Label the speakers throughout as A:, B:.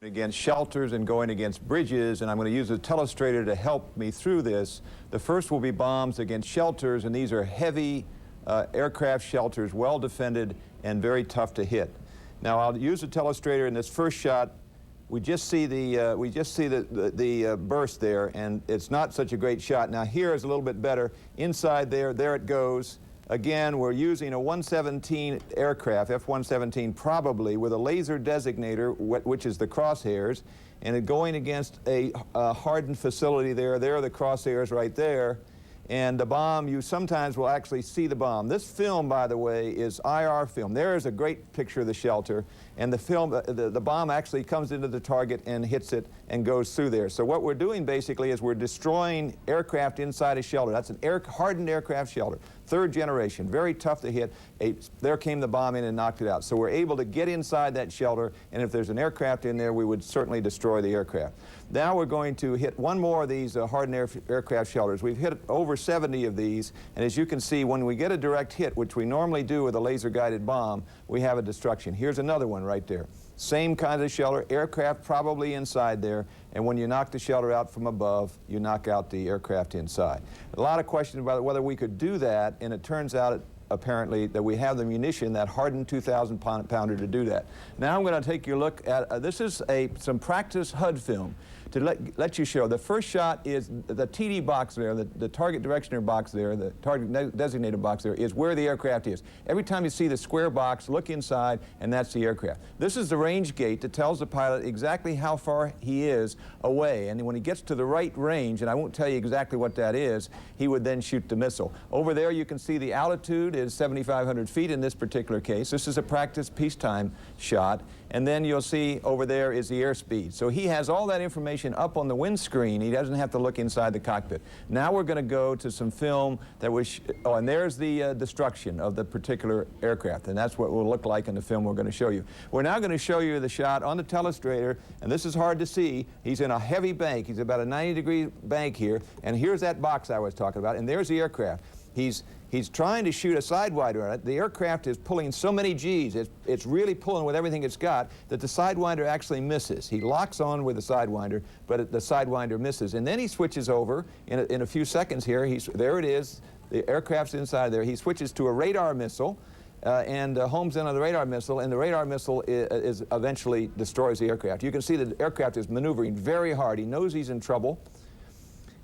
A: Against shelters and going against bridges, and I'm going to use a telestrator to help me through this. The first will be bombs against shelters, and these are heavy aircraft shelters, well defended and very tough to hit. Now I'll use a telestrator in this first shot. We just see the burst there, and it's not such a great shot. Now here is a little bit better. Inside there it goes. Again, we're using a 117 aircraft, F-117 probably, with a laser designator, which is the crosshairs, and it going against a hardened facility there. There are the crosshairs right there. And the bomb, you sometimes will actually see the bomb. This film, by the way, is IR film. There is a great picture of the shelter, and the film, the bomb actually comes into the target and hits it and goes through there. So what we're doing basically is we're destroying aircraft inside a shelter. That's an hardened aircraft shelter, third generation, very tough to hit. There came the bomb in and knocked it out. So we're able to get inside that shelter, and if there's an aircraft in there, we would certainly destroy the aircraft. Now we're going to hit one more of these hardened aircraft shelters. We've hit over 70 of these, and as you can see, when we get a direct hit, which we normally do with a laser-guided bomb, we have a destruction. Here's another one right there. Same kind of shelter, aircraft probably inside there, and when you knock the shelter out from above, you knock out the aircraft inside. A lot of questions about whether we could do that, and it turns out apparently that we have the munition, that hardened 2,000 pounder to do that. Now I'm going to take you a look at, this is some practice HUD film to let you show. The first shot is the TD box there, the target directioner box there, the target designated box there is where the aircraft is. Every time you see the square box, look inside, and that's the aircraft. This is the range gate that tells the pilot exactly how far he is away, and when he gets to the right range, and I won't tell you exactly what that is, he would then shoot the missile. Over there you can see the altitude is 7,500 feet in this particular case. This is a practice peacetime shot, and then you'll see over there is the airspeed. So he has all that information up on the windscreen. He doesn't have to look inside the cockpit. Now we're going to go to some film that was, oh, and there's the destruction of the particular aircraft, and that's what it will look like in the film we're going to show you. We're now going to show you the shot on the telestrator, and this is hard to see. He's in a heavy bank. He's about a 90-degree bank here, and here's that box I was talking about, and there's the aircraft. He's trying to shoot a Sidewinder on it. The aircraft is pulling so many G's, it's really pulling with everything it's got, that the Sidewinder actually misses. He locks on with the Sidewinder, but the Sidewinder misses. And then he switches over in a few seconds here. There it is. The aircraft's inside there. He switches to a radar missile and homes in on the radar missile, and the radar missile is eventually destroys the aircraft. You can see the aircraft is maneuvering very hard. He knows he's in trouble.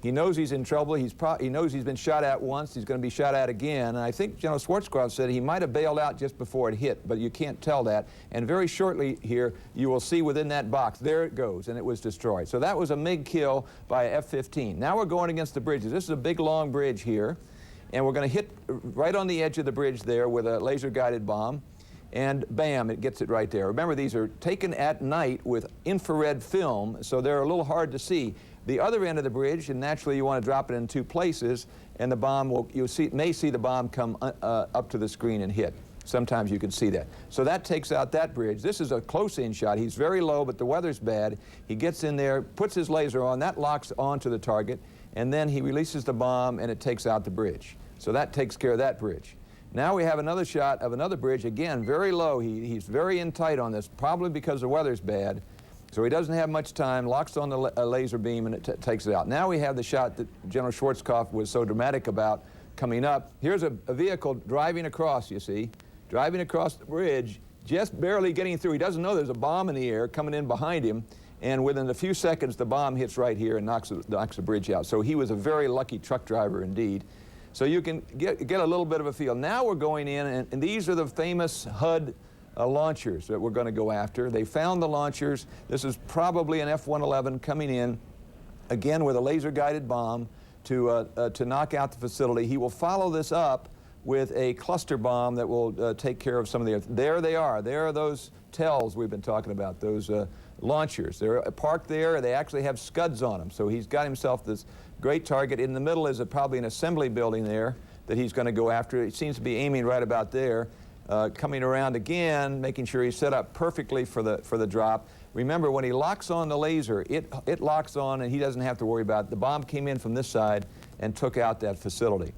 A: He knows he's in trouble. He knows he's been shot at once. He's going to be shot at again. And I think General Schwarzkopf said he might have bailed out just before it hit, but you can't tell that. And very shortly here, you will see within that box, there it goes, and it was destroyed. So that was a MiG kill by a F-15. Now we're going against the bridges. This is a big, long bridge here, and we're going to hit right on the edge of the bridge there with a laser-guided bomb. And bam, it gets it right there. Remember, these are taken at night with infrared film, so they're a little hard to see. The other end of the bridge, and naturally you want to drop it in two places, and the bomb will, may see the bomb come up to the screen and hit. Sometimes you can see that. So that takes out that bridge. This is a close-in shot. He's very low, but the weather's bad. He gets in there, puts his laser on, that locks onto the target, and then he releases the bomb, and it takes out the bridge. So that takes care of that bridge. Now we have another shot of another bridge, again, very low. He's very in tight on this, probably because the weather's bad. So he doesn't have much time, locks on the laser beam, and it takes it out. Now we have the shot that General Schwarzkopf was so dramatic about coming up. Here's a vehicle driving across, you see, driving across the bridge, just barely getting through. He doesn't know there's a bomb in the air coming in behind him, and within a few seconds, the bomb hits right here and knocks the bridge out. So he was a very lucky truck driver indeed. So you can get a little bit of a feel. Now we're going in, and these are the famous HUD launchers that we're going to go after. They found the launchers. This is probably an F-117 coming in, again with a laser-guided bomb to knock out the facility. He will follow this up with a cluster bomb that will take care of some of the other. There they are. There are those TELs we've been talking about, those launchers. They're parked there. They actually have scuds on them. So he's got himself this great target. In the middle is probably an assembly building there that he's going to go after. It seems to be aiming right about there. Coming around again, making sure he's set up perfectly for the drop. Remember, when he locks on the laser, it locks on and he doesn't have to worry about it. The bomb came in from this side and took out that facility.